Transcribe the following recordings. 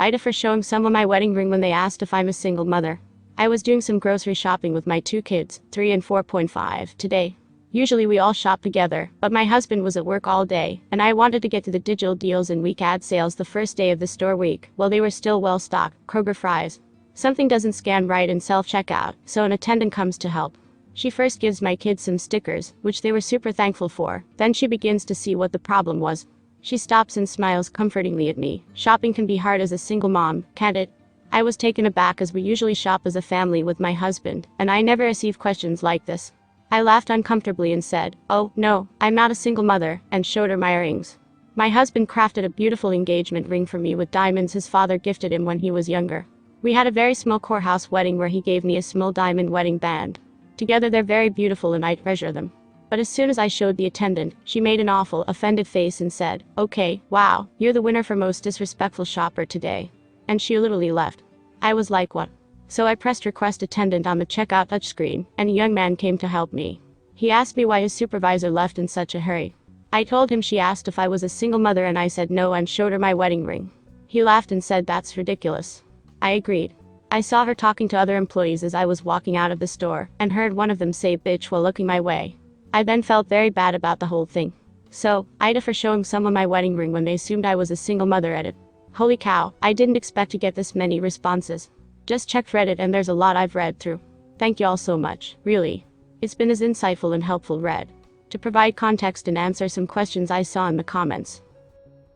AITA for showing someone my wedding ring when they asked if I'm a single mother. I was doing some grocery shopping with my two kids, 3 and 4.5, today. Usually we all shop together, but my husband was at work all day, and I wanted to get to the digital deals and week ad sales the first day of the store week, while they were still well stocked. Kroger fries. Something doesn't scan right in self-checkout, so an attendant comes to help. She first gives my kids some stickers, which they were super thankful for, then she begins to see what the problem was. She stops and smiles comfortingly at me. Shopping can be hard as a single mom, can't it? I was taken aback as we usually shop as a family with my husband, and I never receive questions like this. I laughed uncomfortably and said, "Oh, no, I'm not a single mother," and showed her my earrings. My husband crafted a beautiful engagement ring for me with diamonds his father gifted him when he was younger. We had a very small courthouse wedding where he gave me a small diamond wedding band. Together they're very beautiful and I treasure them. But as soon as I showed the attendant, she made an awful, offended face and said, "Okay, wow, you're the winner for most disrespectful shopper today." And she literally left. I was like, what? So I pressed request attendant on the checkout touchscreen, and a young man came to help me. He asked me why his supervisor left in such a hurry. I told him she asked if I was a single mother and I said no and showed her my wedding ring. He laughed and said that's ridiculous. I agreed. I saw her talking to other employees as I was walking out of the store, and heard one of them say bitch while looking my way. I then felt very bad about the whole thing. So, AITA for showing someone my wedding ring when they assumed I was a single mother at it. Holy cow, I didn't expect to get this many responses. Just checked Reddit and there's a lot I've read through. Thank y'all so much, really. It's been as insightful and helpful read. To provide context and answer some questions I saw in the comments.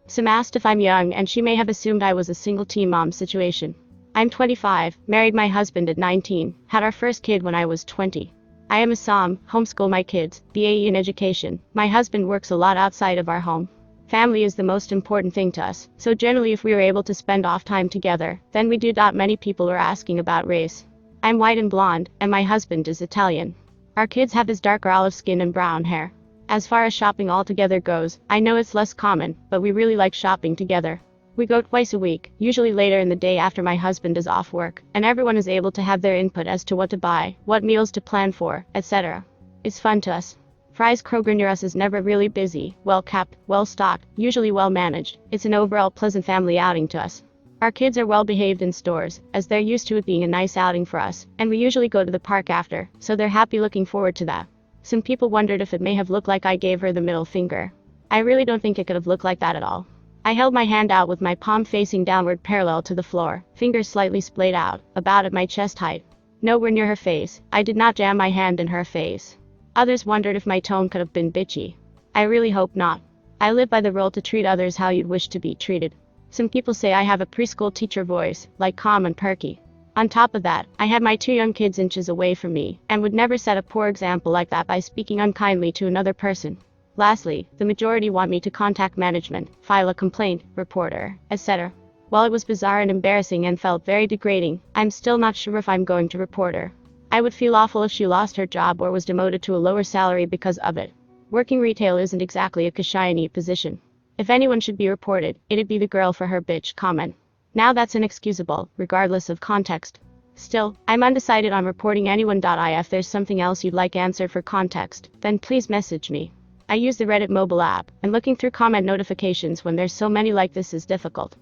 Some asked if I'm young and she may have assumed I was a single teen mom situation. I'm 25, married my husband at 19, had our first kid when I was 20. I am a SOM, homeschool my kids, BAE in education. My husband works a lot outside of our home. Family is the most important thing to us, so generally if we are able to spend off time together, then we do. Many people are asking about race. I'm white and blonde, and my husband is Italian. Our kids have his darker olive skin and brown hair. As far as shopping altogether goes, I know it's less common, but we really like shopping together. We go twice a week, usually later in the day after my husband is off work, and everyone is able to have their input as to what to buy, what meals to plan for, etc. It's fun to us. Fry's Kroger near us is never really busy, well kept, well stocked, usually well managed. It's an overall pleasant family outing to us. Our kids are well behaved in stores, as they're used to it being a nice outing for us, and we usually go to the park after, so they're happy looking forward to that. Some people wondered if it may have looked like I gave her the middle finger. I really don't think it could have looked like that at all. I held my hand out with my palm facing downward parallel to the floor, fingers slightly splayed out, about at my chest height. Nowhere near her face. I did not jam my hand in her face. Others wondered if my tone could have been bitchy. I really hope not. I live by the rule to treat others how you'd wish to be treated. Some people say I have a preschool teacher voice, like calm and perky. On top of that, I had my two young kids inches away from me, and would never set a poor example like that by speaking unkindly to another person. Lastly, the majority want me to contact management, file a complaint, reporter, etc. While it was bizarre and embarrassing and felt very degrading, I'm still not sure if I'm going to report her. I would feel awful if she lost her job or was demoted to a lower salary because of it. Working retail isn't exactly a cushiony position. If anyone should be reported, it'd be the girl for her bitch comment. Now that's inexcusable, regardless of context. Still, I'm undecided on reporting anyone. If there's something else you'd like answered for context, then please message me. I use the Reddit mobile app, and looking through comment notifications when there's so many like this is difficult.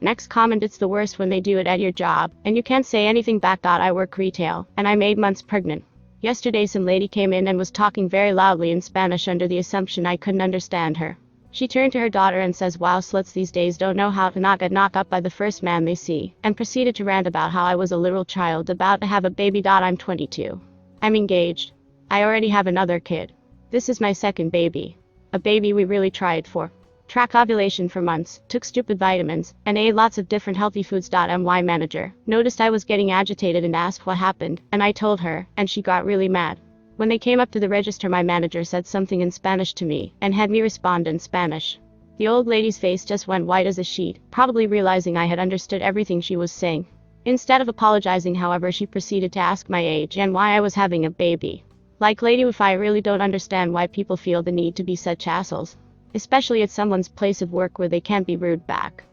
Next comment: it's the worst when they do it at your job, and you can't say anything back. I work retail, and I'm 8 months pregnant. Yesterday some lady came in and was talking very loudly in Spanish under the assumption I couldn't understand her. She turned to her daughter and says, "Wow, sluts these days don't know how to not get knocked up by the first man they see," and proceeded to rant about how I was a literal child about to have a baby. I'm 22. I'm engaged. I already have another kid. This is my second baby. A baby we really tried for. Tracked ovulation for months, took stupid vitamins, and ate lots of different healthy foods. My manager noticed I was getting agitated and asked what happened, and I told her, and she got really mad. When they came up to the register, my manager said something in Spanish to me, and had me respond in Spanish. The old lady's face just went white as a sheet, probably realizing I had understood everything she was saying. Instead of apologizing, however, she proceeded to ask my age and why I was having a baby. Like, lady, if I really don't understand why people feel the need to be such assholes. Especially at someone's place of work where they can't be rude back.